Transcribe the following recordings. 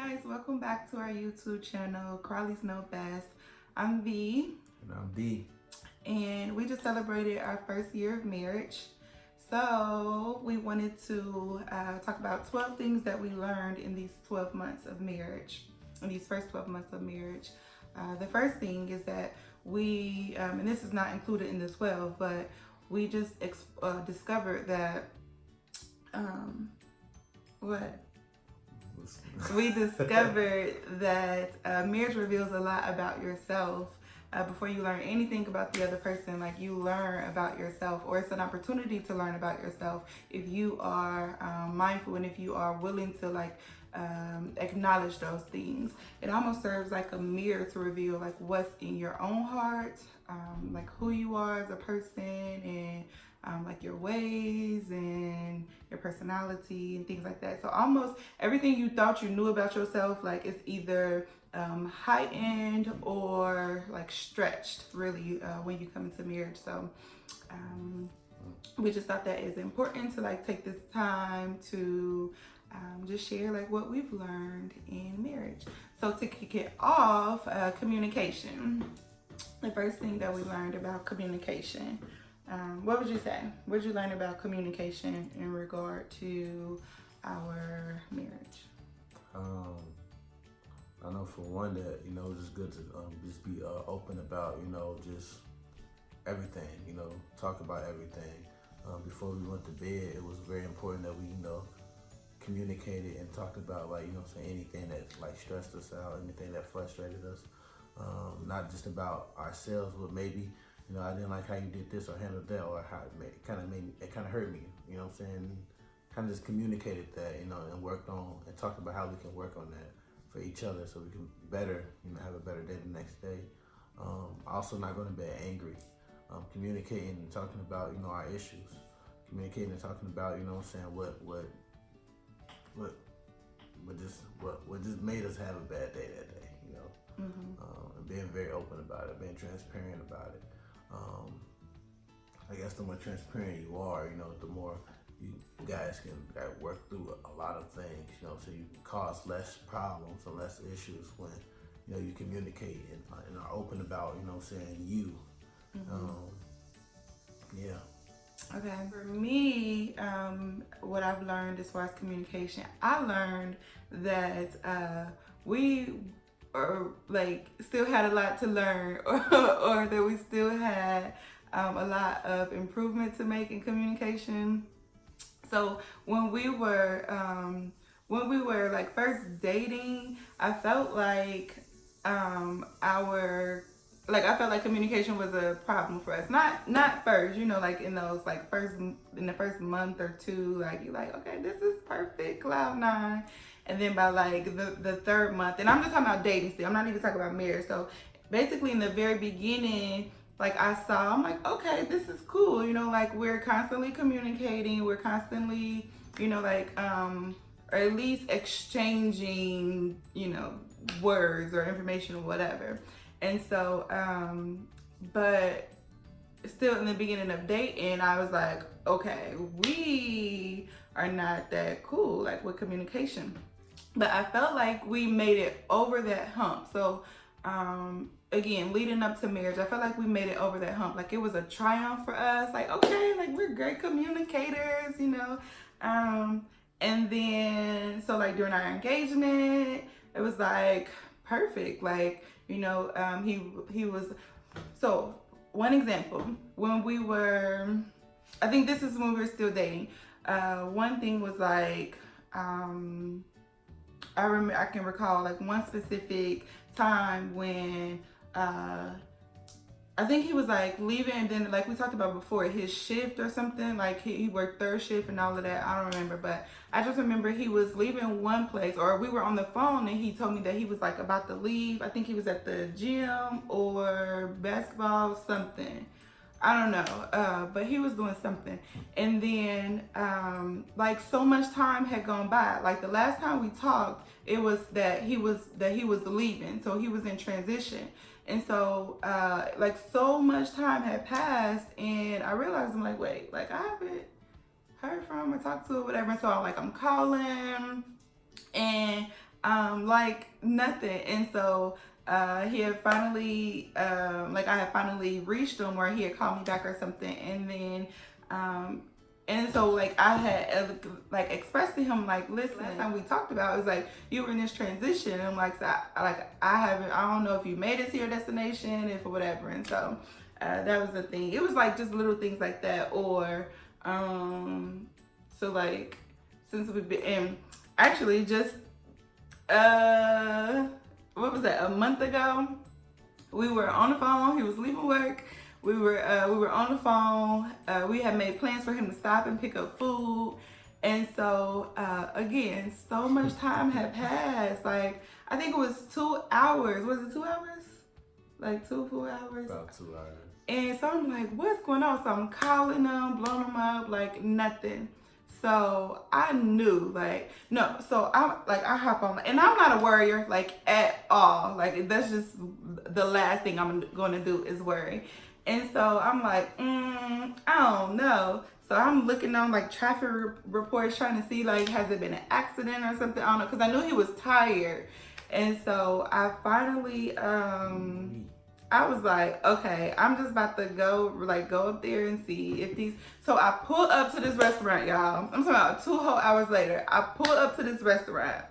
guys, welcome back to our YouTube channel, Crawley's Know Best. I'm V. And I'm D. And we just celebrated our first year of marriage. So we wanted to talk about 12 things that we learned in these 12 months of marriage, in these first 12 months of marriage. The first thing is that we, and this is not included in the 12, but we just discovered that, we discovered that marriage reveals a lot about yourself. Before you learn anything about the other person, like you learn about yourself, or it's an opportunity to learn about yourself if you are mindful and if you are willing to acknowledge those things. It almost serves like a mirror to reveal like what's in your own heart, like who you are as a person, and like your ways and your personality and things like that. So almost everything you thought you knew about yourself, like it's either heightened or like stretched really when you come into marriage. So we just thought that it's important to like take this time to just share like what we've learned in marriage. So to kick it off, communication. The first thing that we learned about communication. What would you say? What did you learn about communication in regard to our marriage? I know for one that, it's just good to just be open about, just everything, talk about everything. Before we went to bed, it was very important that we, communicated and talked about anything that like stressed us out, anything that frustrated us. Not just about ourselves, but maybe, I didn't like how you did this or handled that, or how it kind of hurt me, kind of just communicated that, and worked on and talked about how we can work on that for each other so we can better, have a better day the next day. Also not going to be angry. Communicating and talking about, our issues. Communicating and talking about, what just made us have a bad day that day, and being very open about it, being transparent about it. I guess the more transparent you are, the more you guys can work through a lot of things, so you can cause less problems and less issues when, you communicate and are open about, you. Yeah. Okay, for me, what I've learned as far as communication, I learned that we are still had a lot to learn, or that we still had a lot of improvement to make in communication. So when we were like first dating, I felt like I felt like communication was a problem for us. Not first, like in those in the first month or two, like you're like, okay, this is perfect, cloud nine. And then by like the third month, and I'm just talking about dating still, I'm not even talking about marriage. So basically in the very beginning, I'm like, okay, this is cool. Like we're constantly communicating, we're constantly, or at least exchanging, words or information or whatever. And so, but still in the beginning of dating, I was like, okay, we are not that cool, like with communication. But I felt like we made it over that hump. So, again, leading up to marriage, I felt like we made it over that hump. Like it was a triumph for us. Like, okay, like we're great communicators, and then, so like during our engagement, it was like perfect. Like, he was, so one example, when we were, I think this is when we were still dating. One thing was like, I can recall like one specific time when I think he was like leaving, and then like we talked about before, his shift or something, like he worked third shift and all of that. I don't remember, but I just remember he was leaving one place, or we were on the phone and he told me that he was like about to leave. I think he was at the gym or basketball, something. I don't know, but he was doing something. And then like so much time had gone by. Like the last time we talked, it was that he was leaving, so he was in transition. And so like so much time had passed, and I realized, I'm like, wait, like I haven't heard from him or talked to or whatever. And so I'm calling, and like nothing. And so he had finally, like I had finally reached him, or he had called me back or something, and then. And so, like, I had, like, expressed to him, like, listen, last time we talked about, it was like, you were in this transition. And I'm like, I don't know if you made it to your destination, if or whatever. And so, that was the thing. It was, like, just little things like that. Or, so, like, since we've been, and actually, just, what was that, a month ago? We were on the phone. He was leaving work. We were on the phone. We had made plans for him to stop and pick up food. And so, again, so much time had passed. Like, I think it was 2 hours. Was it 2 hours? Like 2 full hours? About 2 hours. And so I'm like, what's going on? So I'm calling them, blowing them up, like nothing. So I knew, like, no, so I hop on, and I'm not a worrier, like, at all. Like, that's just the last thing I'm going to do is worry. And so I'm like, I don't know. So I'm looking on, like, traffic reports, trying to see, like, has it been an accident or something? I don't know, because I knew he was tired. And so I finally, I was like, okay, I'm just about to go up there and see if these. So I pull up to this restaurant, y'all. I'm talking about 2 whole hours later. I pull up to this restaurant.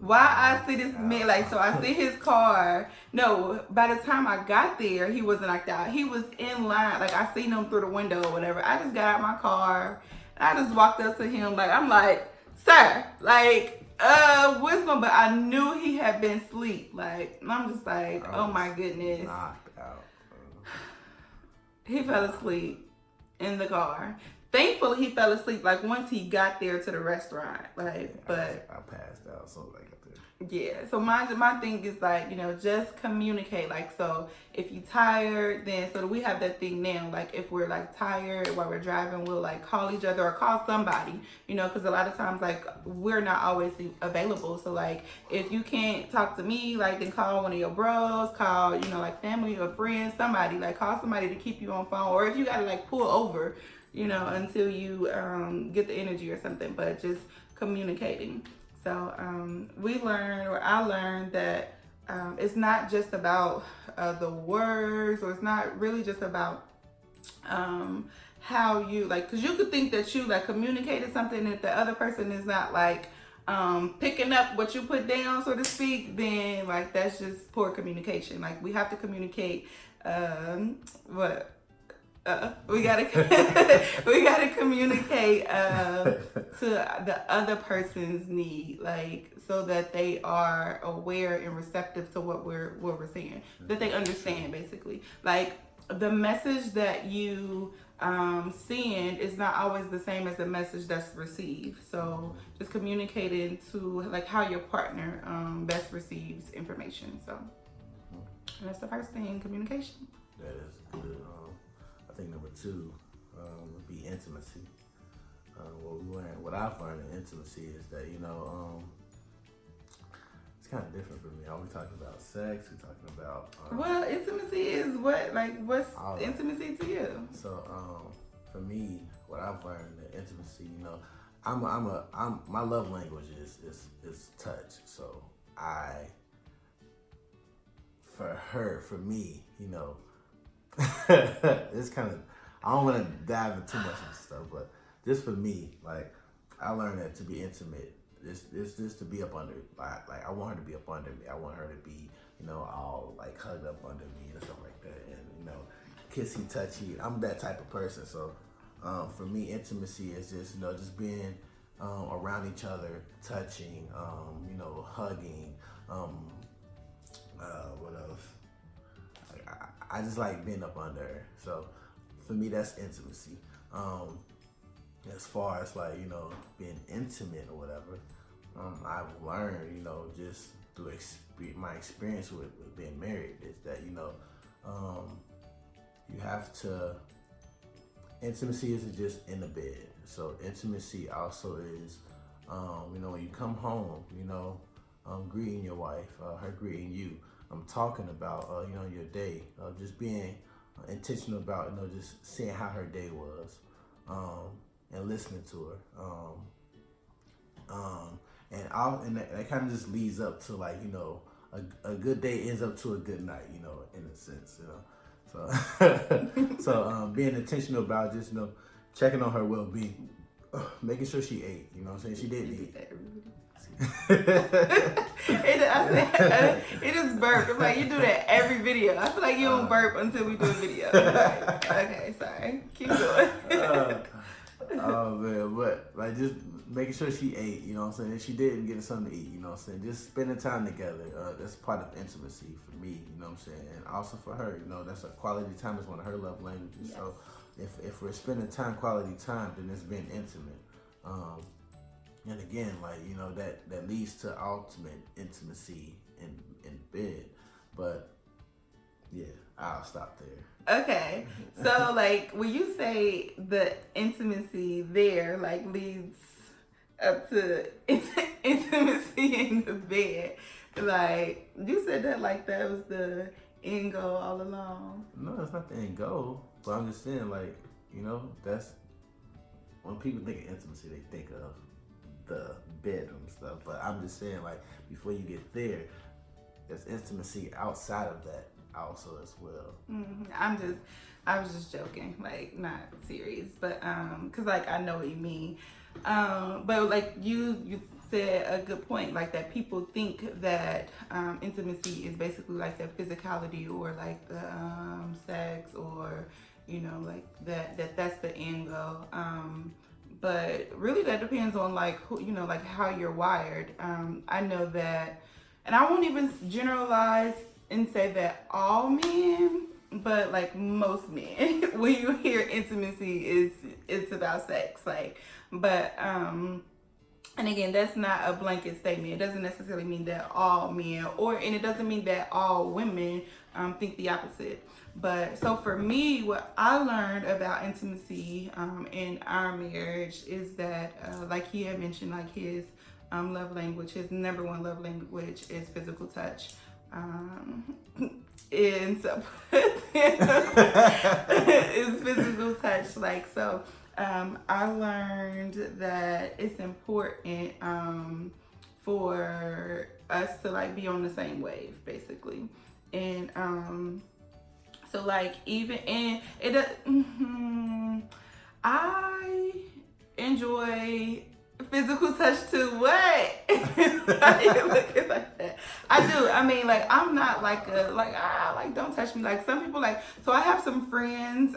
Why I see this man, like, so I see his car. No, by the time I got there, he wasn't knocked out. He was in line. Like, I seen him through the window or whatever. I just got out my car and I just walked up to him. Like, I'm like, sir, like, what's going on? But I knew he had been asleep. Like, and I'm just like, oh my goodness. Knocked out. He fell asleep in the car. Thankfully, he fell asleep, like, once he got there to the restaurant. Like, but I passed out, so like, yeah, so my thing is, like, you know, just communicate. Like, so if you tired, then so we have that thing now. Like, if we're, like, tired while we're driving, we'll, like, call each other or call somebody, you know, because a lot of times, like, we're not always available. So, like, if you can't talk to me, like, then call one of your bros, call, you know, like, family or friends, somebody, like, call somebody to keep you on phone. Or if you got to, like, pull over, you know, until you get the energy or something, but just communicating. So I learned that it's not just about the words, or it's not really just about how you, like, because you could think that you, like, communicated something, if the other person is not, like, picking up what you put down, so to speak, then, like, that's just poor communication. Like, we have to communicate we gotta communicate to the other person's need, like, so that they are aware and receptive to what we're saying, that they understand, basically. Like, the message that you send is not always the same as the message that's received. So just communicating to, like, how your partner best receives information. So and that's the first thing, communication. That is good. I think number 2 would be intimacy. What I've learned in intimacy is that, you know, it's kind of different for me. Are we talking about sex? We're talking about well, intimacy is what, like, what's intimacy to you? So for me, what I've learned in intimacy, you know, my love language is touch. So for me, you know. It's kind of, I don't want to dive into too much of stuff, but just for me, like, I learned that to be intimate, it's just to be up under, like, I want her to be up under me. I want her to be, you know, all, like, hugged up under me and stuff like that, and, you know, kissy, touchy. I'm that type of person. So for me, intimacy is just, you know, just being around each other, touching, you know, hugging. What else? I just like being up under her. So for me, that's intimacy. As far as, like, you know, being intimate or whatever, I've learned, you know, just through my experience with being married, is that, you know, you have to, intimacy isn't just in the bed. So intimacy also is, you know, when you come home, you know, greeting your wife, her greeting you. I'm talking about, you know, your day, just being intentional about, you know, just seeing how her day was, and listening to her. and that kind of just leads up to like, you know, a good day ends up to a good night, you know, in a sense, you know. So so being intentional about just, you know, checking on her well-being, making sure she ate, you know what I'm saying? She did eat. It is burp. It's like you do that every video. I feel like you don't burp until we do a video. Like, okay, sorry. Keep going. Oh man, but like just making sure she ate, you know what I'm saying? If she didn't, getting something to eat, you know what I'm saying? Just spending time together. That's part of intimacy for me, you know what I'm saying? And also for her, you know, that's a quality time is one of her love languages. Yes. So if we're spending quality time, then it's being intimate. And again, like, you know, that leads to ultimate intimacy in bed. But yeah, I'll stop there. Okay. So like when you say the intimacy there like leads up to intimacy in the bed, like you said that like that was the end goal all along. No, it's not the end goal. But I'm just saying, like, you know, that's when people think of intimacy, they think of the bedroom stuff. But I'm just saying, like, before you get there, there's intimacy outside of that also as well. Mm-hmm. I was just joking, like not serious, but cause like I know what you mean. But like you said a good point, like that people think that intimacy is basically like the physicality or like the sex or, you know, like that's the end goal. But really that depends on like who, you know, like how you're wired. I know that, and I won't even generalize and say that all men, but like most men, when you hear intimacy, it's about sex. Like, but and again, that's not a blanket statement. It doesn't necessarily mean that all men, and it doesn't mean that all women think the opposite. But so for me, what I learned about intimacy in our marriage is that, like he had mentioned, like his love language, his number one love language is physical touch. And so it's physical touch. Like, so I learned that it's important for us to like be on the same wave, basically. And so like even and it I enjoy physical touch too. What? Why are you looking like that? I do. I mean, like, I'm not like like don't touch me. Like some people like. So I have some friends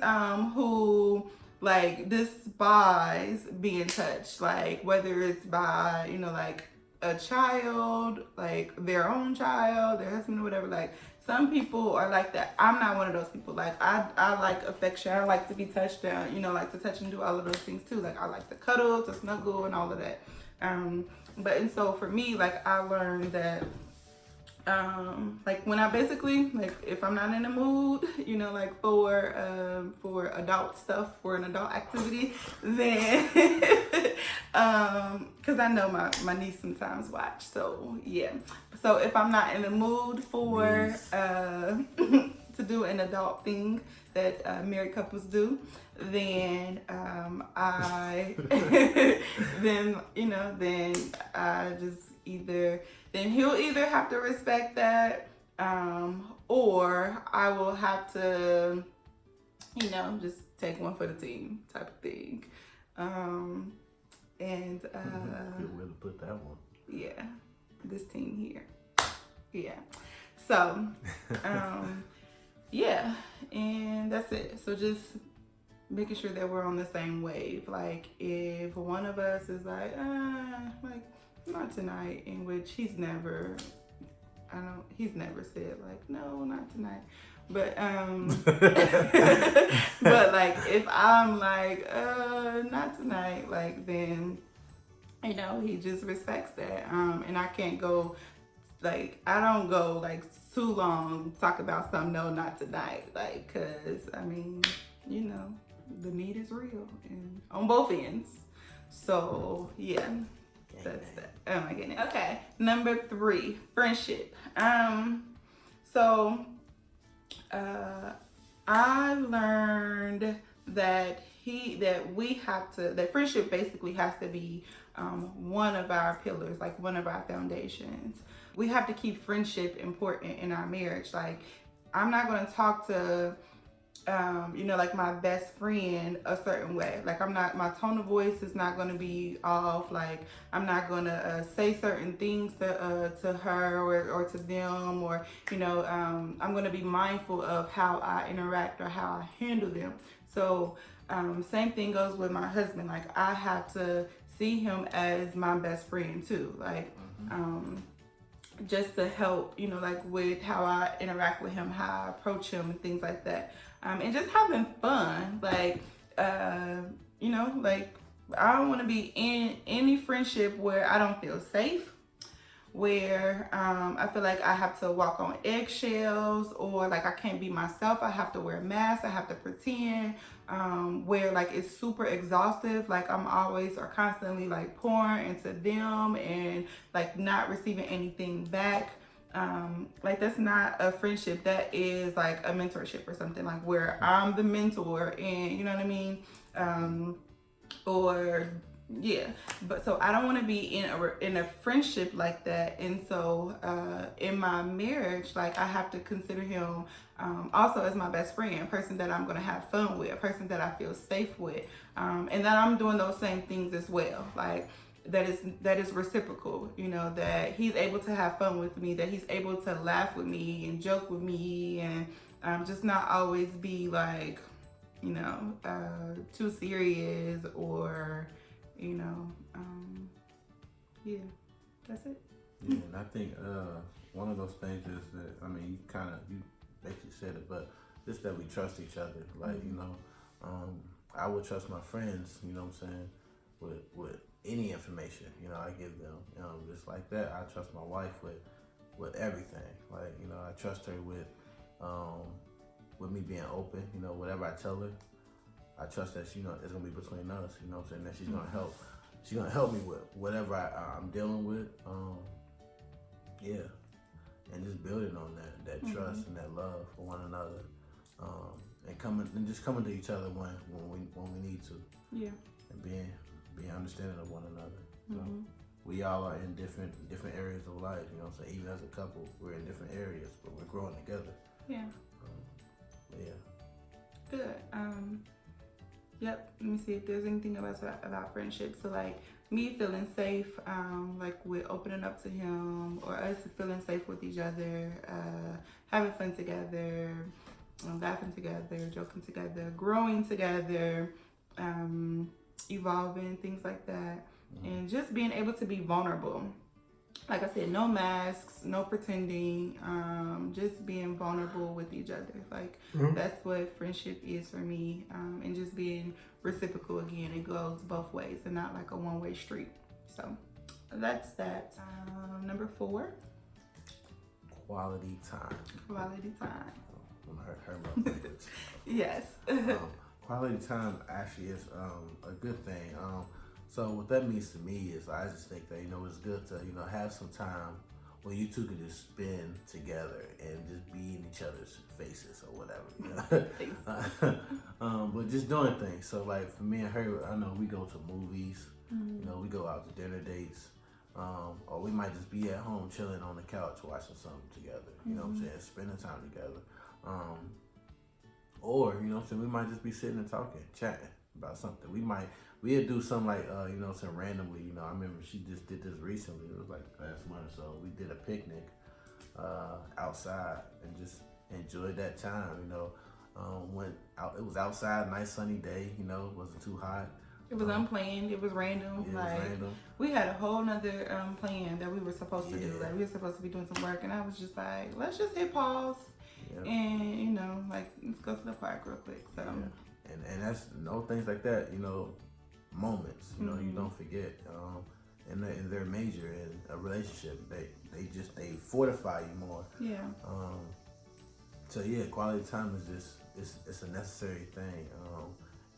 who like despise being touched. Like whether it's by, you know, like a child, like their own child, their husband or whatever. Like some people are like that. I'm not one of those people. Like I like affection. I like to be touched down, you know, like to touch and do all of those things too. Like I like to cuddle, to snuggle and all of that. But and so for me, like I learned that like when I basically, like if I'm not in the mood, you know, like for adult stuff, for an adult activity, then because I know my niece sometimes watch, so yeah. So if I'm not in the mood for to do an adult thing that married couples do, then I then, you know, then I just then he'll either have to respect that, or I will have to, you know, just take one for the team type of thing. And where to put that one? Yeah, this team here. Yeah. So, yeah, and that's it. So just making sure that we're on the same wave. Like if one of us is like not tonight, in which he's never said like, no, not tonight. But but like if I'm like, not tonight, like then, you know, he just respects that. And I can't go, like, I don't go like too long talk about something, no, not tonight. Like, cause I mean, you know, the need is real and on both ends. So yeah. That's that. Oh my goodness. Okay. Number 3, friendship. So I learned that that friendship basically has to be one of our pillars, like one of our foundations. We have to keep friendship important in our marriage. Like, I'm not going to talk to like my best friend a certain way. Like, my tone of voice is not going to be off. Like, I'm not going to say certain things to her or to them, or, I'm going to be mindful of how I interact or how I handle them. So, same thing goes with my husband. Like, I have to see him as my best friend too. Like, just to help, like with how I interact with him, how I approach him and things like that. And just having fun. Like, like, I don't want to be in any friendship where I don't feel safe, where I feel like I have to walk on eggshells, or like I can't be myself. I have to wear a mask. I have to pretend, where like it's super exhaustive. Like, I'm always or constantly like pouring into them and like not receiving anything back. Like, that's not a friendship. That is like a mentorship or something, like where I'm the mentor, and you know what I mean? Or yeah, but so I don't want to be in a friendship like that. And so in my marriage, like, I have to consider him also as my best friend, a person that I'm going to have fun with, a person that I feel safe with, and that I'm doing those same things as well. Like, that is reciprocal, that he's able to have fun with me, that he's able to laugh with me and joke with me, and just not always be like, too serious, or yeah, that's it. Yeah, and I think one of those things is that, I mean, you basically said it, but just that we trust each other. Like, I would trust my friends, you know what I'm saying, with any information, I give them, just like that. I trust my wife with everything. Like, I trust her with me being open, whatever I tell her, I trust that, it's gonna be between us, you know what I'm saying, that she's gonna help. She's gonna help me with whatever I'm dealing with. Yeah, and just building on that trust and that love for one another, and just coming to each other when we need to. Yeah. And being understanding of one another. So we all are in different areas of life. You know what I'm saying? Even as a couple, we're in different areas, but we're growing together. Yeah. Yeah. Good. Yep. Let me see if there's anything about friendship. So, like, me feeling safe, like with opening up to him, or us feeling safe with each other, having fun together, laughing together, joking together, growing together, evolving, things like that, and just being able to be vulnerable. Like I said, no masks, no pretending, just being vulnerable with each other. Like, that's what friendship is for me, and just being reciprocal. Again, it goes both ways and not like a one-way street. So that's that. Number 4. Quality time. Quality time. Her love language. Yes. Quality time actually is a good thing. So what that means to me is, I just think that, it's good to, have some time where you two can just spend together and just be in each other's faces or whatever. But just doing things. So like for me and her, I know we go to movies, we go out to dinner dates, or we might just be at home chilling on the couch watching something together. You know what I'm saying? Spending time together. Or, we might just be sitting and talking, chatting about something. We'd do something like, randomly. I remember she just did this recently. It was like last month or so. We did a picnic outside and just enjoyed that time. Went out. It was outside, nice sunny day. It wasn't too hot. It was unplanned. It was random. Yeah, it was random. We had a whole nother plan that we were supposed to do. Like, we were supposed to be doing some work, and I was just like, let's just hit pause. Yep. And let's go to the park real quick. So and that's things like that, moments, you don't forget, and they're major in a relationship. They fortify you more. Yeah. So yeah, quality time is just it's a necessary thing.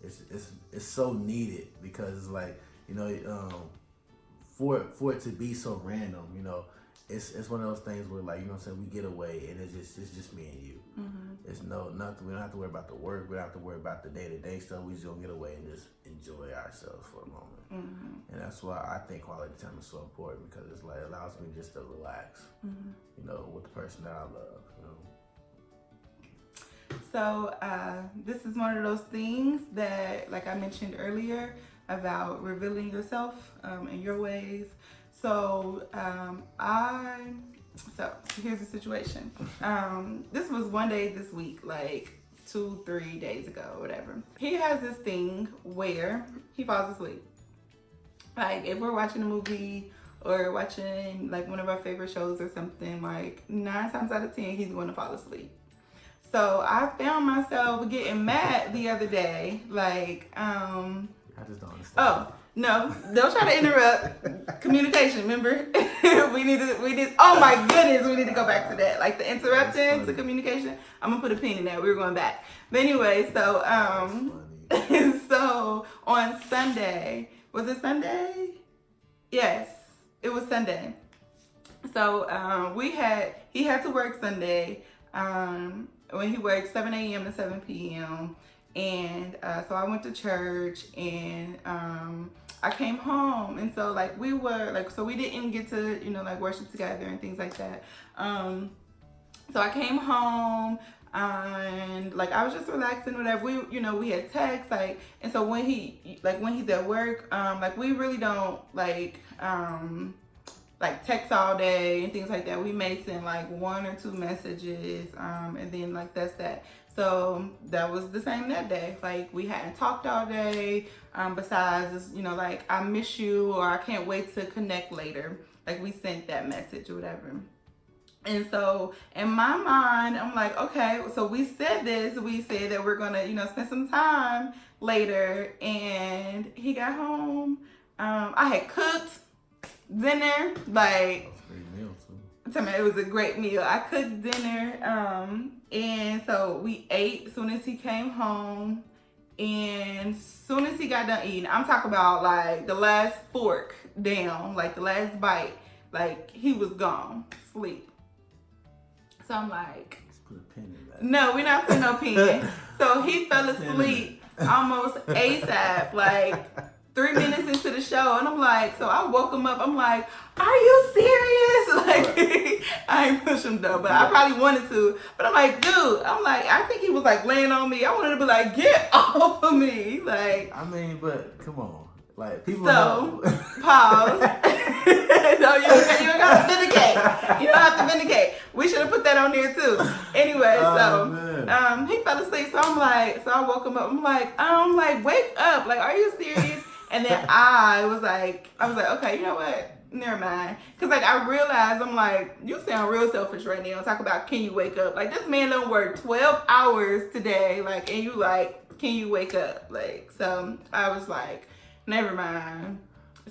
It's so needed, because it's like, for it to be so random, it's one of those things where, like, we get away and it's just me and you. It's nothing. We don't have to worry about the work. We don't have to worry about the day-to-day stuff. We just gonna get away and just enjoy ourselves for a moment. Mm-hmm. And that's why I think quality time is so important, because it's like, it allows me just to relax, you know, with the person that I love, you know. So this is one of those things that, like I mentioned earlier, about revealing yourself and your ways. So so here's the situation. This was one day this week, like 2-3 days ago, whatever. He has this thing where he falls asleep. Like if we're watching a movie or watching like one of our favorite shows or something, like 9 times out of 10, he's going to fall asleep. So I found myself getting mad the other day, like, I just don't understand. oh, no, don't try to interrupt communication, remember? we need, oh my goodness, we need to go back to that. Like the interrupting to communication, I'm gonna put a pin in that, we were going back. But anyway, so, so on Sunday, was it Sunday? Yes, it was Sunday. So he had to work Sunday, when he worked 7 a.m. to 7 p.m. And so I went to church, and I came home, and so like we were like, so we didn't get to, you know, like worship together and things like that. So I came home, and like I was just relaxing, whatever. We had text, like, and so when he's at work, like we really don't like text all day and things like that. We may send like 1 or 2 messages, and then like that's that. So that was the same that day. Like we hadn't talked all day, besides, you know, like I miss you, or I can't wait to connect later. Like we sent that message or whatever. And so in my mind, I'm like, okay, so we said that we're gonna, you know, spend some time later. And he got home. I had cooked dinner, like, it was a great meal. I cooked dinner, and so we ate as soon as he came home. And as soon as he got done eating, I'm talking about like the last fork down, like the last bite, like he was gone, sleep. So I'm like, let's put a pin in that. No, we're not putting no pin. So he fell asleep almost ASAP, like 3 minutes into the show, and I'm like, so I woke him up. I'm like, are you serious? Like, I ain't push him though, but I probably wanted to. But I'm like, dude, I think he was like laying on me. I wanted to be like, get off of me. Like, I mean, but come on. Like, people so, know. pause. No, you don't have to vindicate. You don't have to vindicate. We should have put that on there too. Anyway, he fell asleep. So I woke him up. I'm like, wake up. Like, are you serious? And then I was like, okay, you know what? Never mind. Cause like I realized, I'm like, you sound real selfish right now. Talk about, can you wake up? Like, this man done worked 12 hours today. Like, and you like, can you wake up? Like, so I was like, never mind.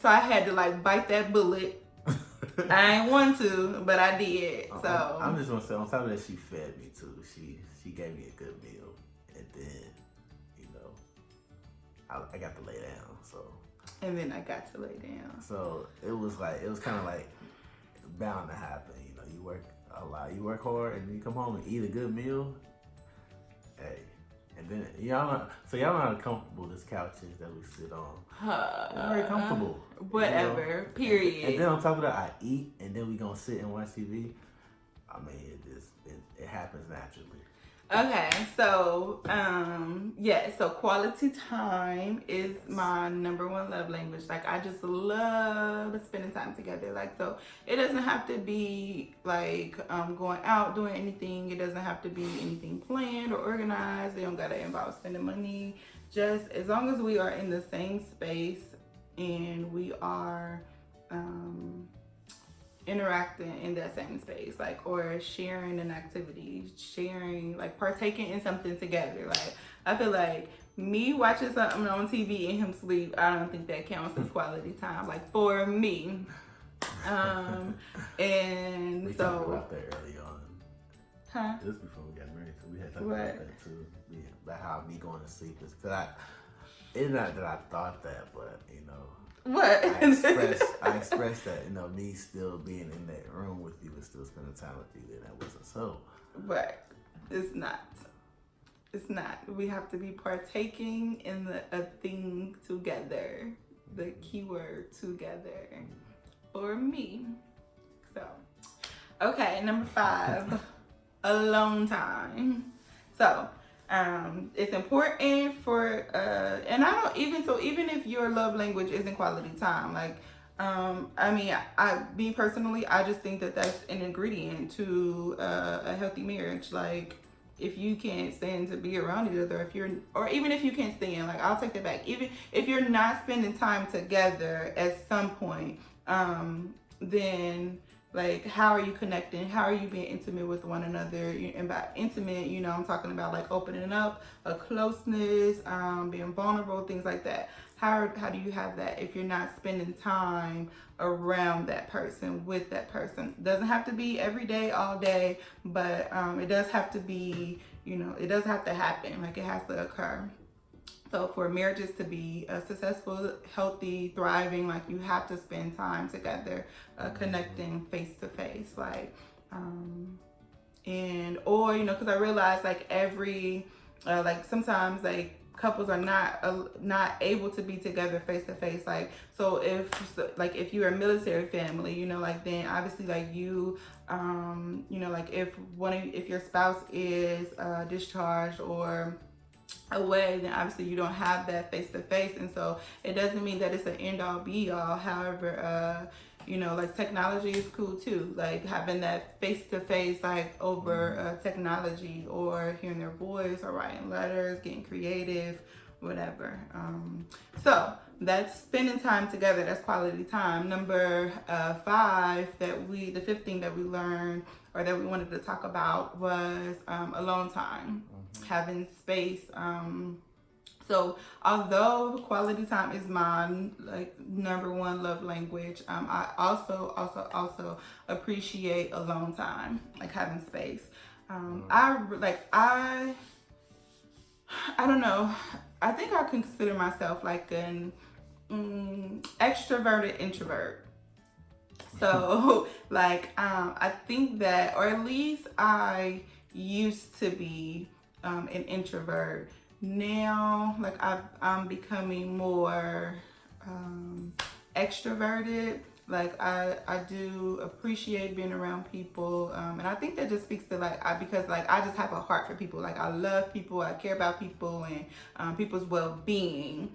So I had to like bite that bullet. I ain't want to, but I did. So I'm just gonna say, on top of that, she fed me too. She gave me a good meal, and then, you know, I got to lay down. So. And then I got to lay down. So it was kind of like bound to happen. You know, you work a lot, you work hard, and then you come home and eat a good meal. Hey, and then y'all know how comfortable this couch is that we sit on. It's very comfortable. Whatever. You know? Period. And then on top of that, I eat, and then we gonna sit and watch TV. I mean, it happens naturally. Okay, so so quality time is my number 1 love language. Like, I just love spending time together. Like, so it doesn't have to be like going out doing anything. It doesn't have to be anything planned or organized. It don't gotta involve spending money. Just as long as we are in the same space and we are interacting in that same space, like, or sharing an activity, like partaking in something together. Like, I feel like me watching something on TV and him sleep, I don't think that counts as quality time, like, for me. And we so talked about that early on. Huh? This before we got married, so we had talked about that too. Yeah, about how me going to sleep is, cause it's not that I thought that, but you know. What? I expressed that, you know, me still being in that room with you and still spending time with you, and that wasn't so. But it's not. It's not. We have to be partaking in a thing together. The keyword together. For me. So, okay, number 5, alone time. So, it's important for, and I don't even, so even if your love language isn't quality time, like, I mean, me personally, I just think that that's an ingredient to a healthy marriage. Like, if you can't stand to be around each other, or even if you can't stand, like, I'll take that back. Even if you're not spending time together at some point, then, like, how are you connecting? How are you being intimate with one another? And by intimate, I'm talking about like opening up, a closeness, being vulnerable, things like that. How do you have that if you're not spending time around that person, with that person? It doesn't have to be every day, all day, but it does have to be, it does have to happen. Like, it has to occur. So for marriages to be successful, healthy, thriving, like, you have to spend time together, connecting face to face, like, because I realize, like, like, sometimes, like, couples are not able to be together face to face. Like, so if you're a military family, like, then obviously, like, like, if your spouse is discharged or away, then obviously you don't have that face to face, and so it doesn't mean that it's an end all be all. However, like, technology is cool too, like having that face to face, like, over technology, or hearing their voice, or writing letters, getting creative, whatever. So that's spending time together. That's quality time. Number 5, the 5th thing that we learned, or that we wanted to talk about, was alone time, having space. So although quality time is my, like, number 1 love language, I also appreciate alone time, like having space. I don't know. I think I consider myself like an extroverted introvert. So, like, I think that, or at least I used to be an introvert. Now, like, I'm becoming more extroverted. Like, I do appreciate being around people, and I think that just speaks to, like, because, like, I just have a heart for people. Like, I love people, I care about people, and people's well-being.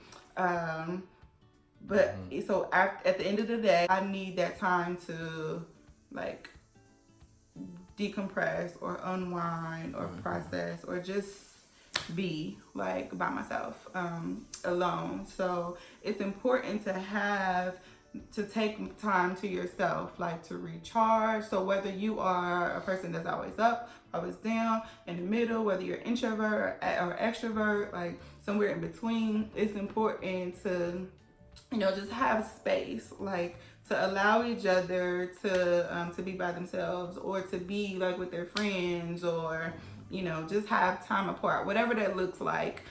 But so at the end of the day, I need that time to, like, decompress or unwind or process, or just be, like, by myself, alone. So it's important to take time to yourself, like, to recharge. So whether you are a person that's always up, always down, in the middle, whether you're introvert or extrovert, like, somewhere in between, it's important to, just have space, like, to allow each other to be by themselves, or to be, like, with their friends, or just have time apart, whatever that looks like.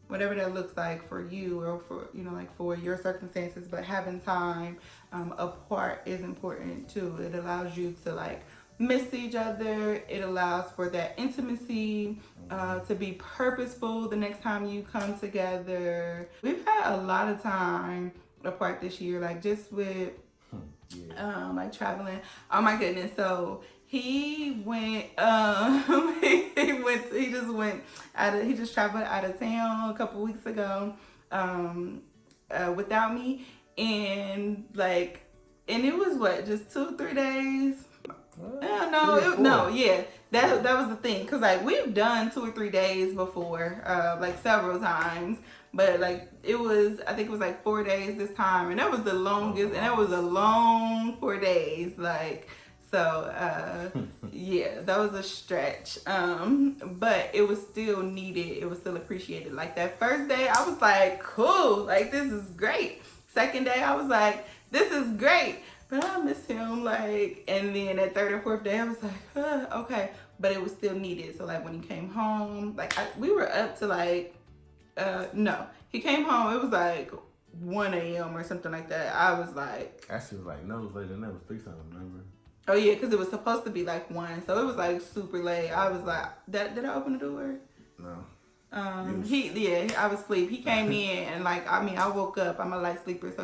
Whatever that looks like for you, or for, like, for your circumstances. But having time apart is important too. It allows you to, like, miss each other. It allows for that intimacy to be purposeful the next time you come together. We've had a lot of time apart this year, like, just with like, traveling. Oh my goodness. So he went he just traveled out of town a couple weeks ago without me, and it was what, just 2-3 days. That was the thing, because, like, we've done 2 or 3 days before, like, several times, but, like, I think it was like 4 days this time, and that was the longest, and that was a long 4 days, like. So, yeah, that was a stretch. But it was still needed. It was still appreciated. Like, that first day, I was like, cool, like, this is great. Second day, I was like, this is great. But I miss him, like, and then that 3rd or 4th day, I was like, okay. But it was still needed. So, like, when he came home, like, we were up to, like, no. He came home, it was like 1 a.m. or something like that. I was like. Actually, it was like, no, it was later than that. It was 3 times, remember? Oh yeah, because it was supposed to be like 1, so it was like super late. I was like, did I open the door? No. I was asleep. He came in and I woke up. I'm a light sleeper, so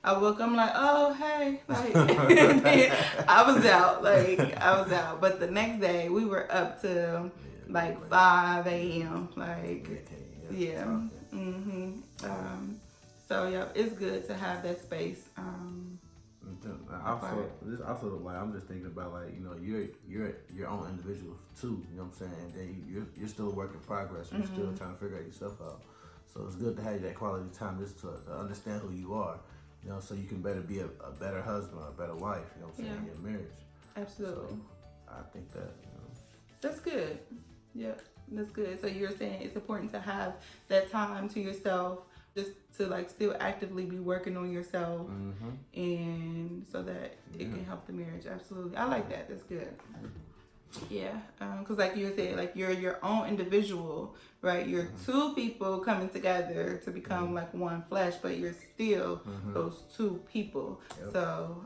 I woke up, I'm like, oh, hey. Like, and then I was out. But the next day, we were up to 5 a.m. Yeah. So, yeah, it's good to have that space. I'm just thinking about you're your own individual too. You know what I'm saying? And then you're still a work in progress. You're still trying to figure yourself out. So it's good to have that quality time just to understand who you are. You know, so you can better be a better husband, a better wife. You know what I'm saying? In your marriage. Absolutely. So I think that that's good. Yeah, that's good. So you're saying it's important to have that time to yourself, just to still actively be working on yourself, and so that it can help the marriage. Absolutely, I like that. That's good. Yeah, because like you said, you're your own individual, right? You're two people coming together to become one flesh, but you're still those two people. Yep. So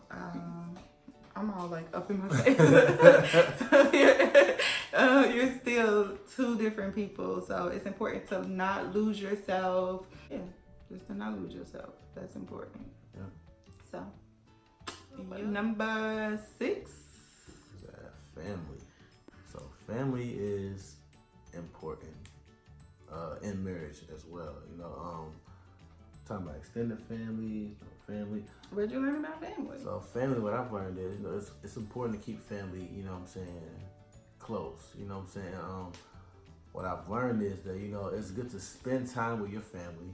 I'm all up in my face. So you're still two different people. So it's important to not lose yourself. Yeah, just to not lose yourself. That's important. Yeah. So number 6. Family. So family is important in marriage as well. Talking about extended family. Where'd you learn about family? So family, what I've learned is, it's important to keep family, close. What I've learned is that, it's good to spend time with your family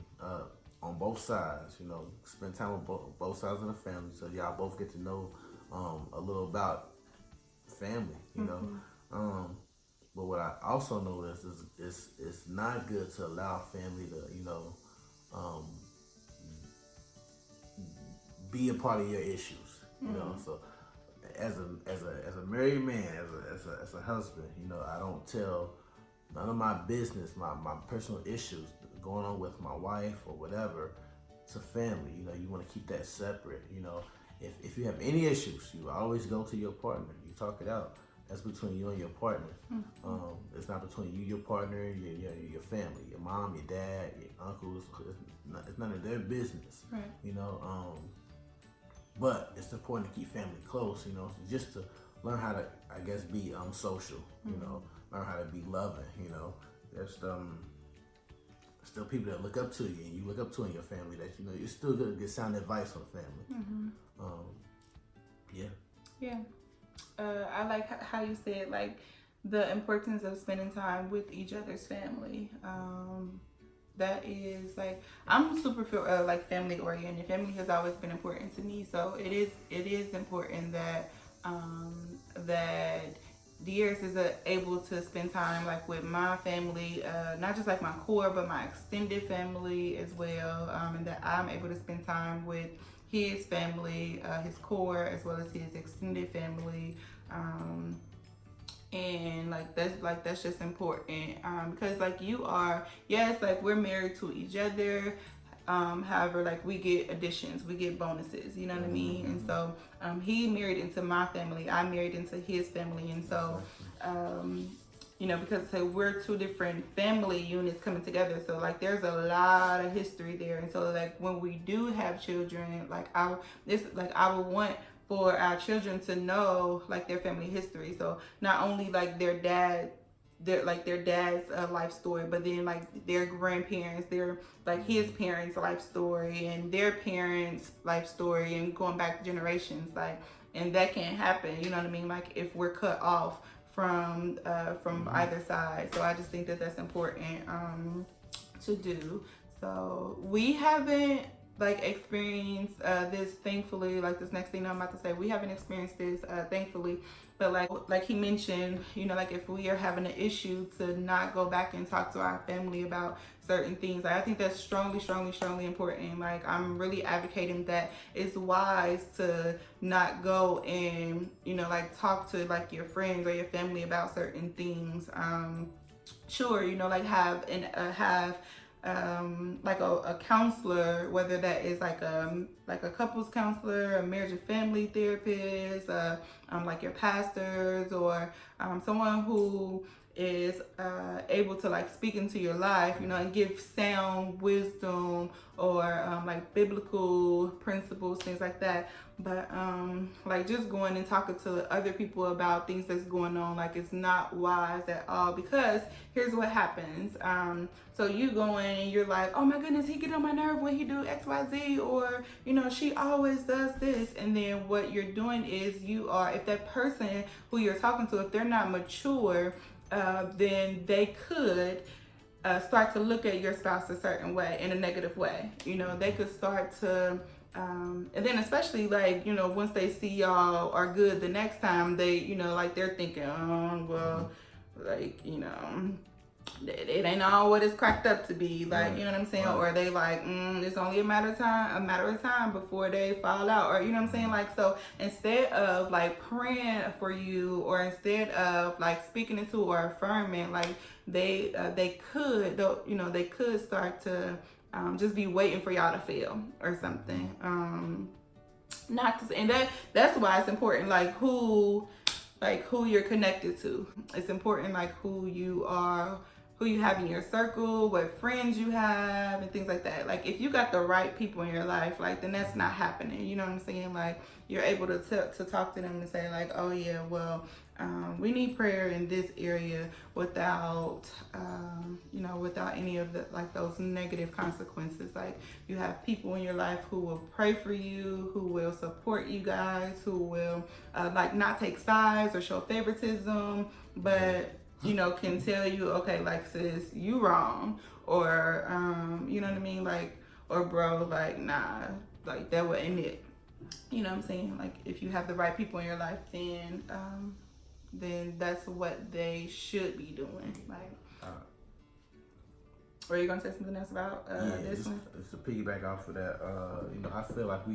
on both sides. Spend time with both sides of the family so y'all both get to know a little about family, but what I also noticed is it's not good to allow family to, be a part of your issues, So as a married man, as a husband, I don't tell none of my business, my personal issues going on with my wife or whatever to family. You want to keep that separate. If you have any issues, you always go to your partner. You talk it out. That's between you and your partner. It's not between you, your partner, your family, your mom, your dad, your uncles. It's none of their business. Right. But it's important to keep family close. Just to learn how to, I guess, be social. Learn how to be loving. There's still people that look up to you, and you look up to in your family. That you're still good to get sound advice from family. Yeah. I like how you said the importance of spending time with each other's family. That is I'm super family oriented. Family has always been important to me, so it is important that that Dearest is able to spend time with my family, not just my core, but my extended family as well, and that I'm able to spend time with his family, his core, as well as his extended family, and that's just important, because you are, yes, we're married to each other, however, we get additions, we get bonuses, you know what I mean? And so he married into my family, I married into his family, and so because we're two different family units coming together, so there's a lot of history there, and so when we do have children, I would want for our children to know their family history, so not only their dad's life story, but then their grandparents, their his parents' life story, and their parents' life story, and going back generations, and that can't happen, you know what I mean, if we're cut off from either side. So I just think that that's important to do. So we haven't experienced this, thankfully. This next thing I'm about to say, we haven't experienced this thankfully, but like he mentioned, if we are having an issue, to not go back and talk to our family about certain things. I think that's strongly important. I'm really advocating that it's wise to not go and talk to your friends or your family about certain things. Sure, have a counselor, whether that is a couples counselor, a marriage and family therapist, like your pastors or someone who is able to like speak into your life, you know, and give sound wisdom or like biblical principles, things like that. But like just going and talking to other people about things that's going on, like it's not wise at all, because here's what happens. So you go in and you're like, oh my goodness, he get on my nerve when he do XYZ, or you know, she always does this. And then what you're doing is if that person who you're talking to, if they're not mature, then they could start to look at your spouse a certain way, in a negative way. You know, they could start to, and then especially like, you know, once they see y'all are good the next time, they, you know, like they're thinking, oh, well, like, you know, it ain't all what it's cracked up to be, like, you know what I'm saying? Or they like, it's only a matter of time before they fall out, or you know what I'm saying? Like, so instead of like praying for you, or instead of like speaking into or affirming, like they could start to just be waiting for y'all to fail or something. Not to, and that's why it's important, like who you're connected to. It's important, like who you have in your circle, what friends you have, and things like that. Like if you got the right people in your life, like then that's not happening. You know what I'm saying? Like you're able to talk to them and say like, oh yeah, well, we need prayer in this area without any of the like those negative consequences. Like you have people in your life who will pray for you, who will support you guys, who will like not take sides or show favoritism, but you know, can tell you, okay, like sis, you wrong, or you know what I mean, like, or bro, like nah, like that wasn't it. You know what I'm saying? Like if you have the right people in your life, then that's what they should be doing. Like, or you gonna say something else about this one? Just to piggyback off of that, you know, I feel like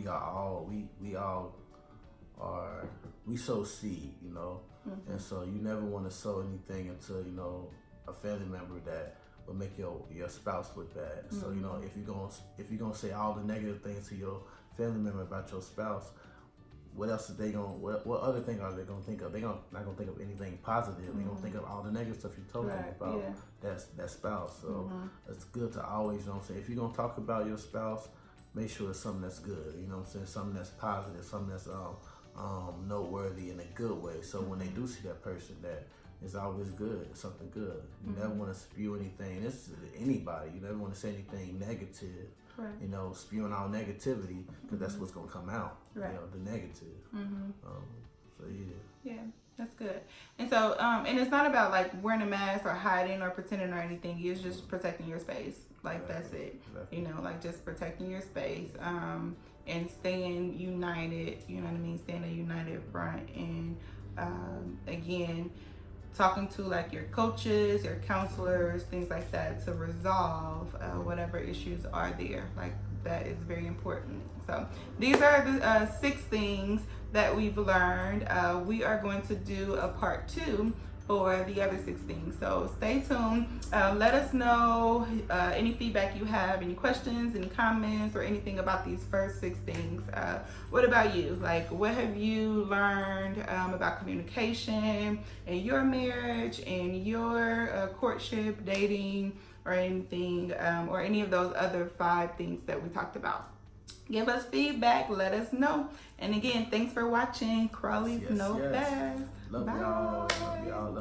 we sow seed, you know, and so you never want to sow anything into, you know, a family member that will make your spouse look bad. So you know, if you're gonna say all the negative things to your family member about your spouse, what else are they gonna? What other thing are they gonna think of? Not gonna think of anything positive. They're gonna think of all the negative stuff you told them about that spouse. So it's good to always, you know what I'm saying, if you're gonna talk about your spouse, make sure it's something that's good. You know what I'm saying? Something that's positive. Something that's noteworthy in a good way. So when they do see that person, that is always good. Something good. You never want to spew anything. This is anybody. You never want to say anything negative. Right. You know, spewing out negativity, because that's what's gonna come out. Right. You know, the negative. So yeah, that's good. And so, and it's not about like wearing a mask or hiding or pretending or anything. It's just protecting your space. Like that's it. Exactly. You know, like just protecting your space, and staying united. You know what I mean? Staying a united front, and again, talking to like your coaches, your counselors, things like that, to resolve whatever issues are there. Like that is very important. So these are the 6 things that we've learned. We are going to do a part 2 for the other 6 things. So stay tuned. Let us know any feedback you have, any questions, any comments, or anything about these first 6 things. What about you? Like, what have you learned about communication in your marriage, in your courtship, dating, or anything, or any of those other 5 things that we talked about? Give us feedback. Let us know. And again, thanks for watching Crawley's Know Best. Love y'all. Love y'all.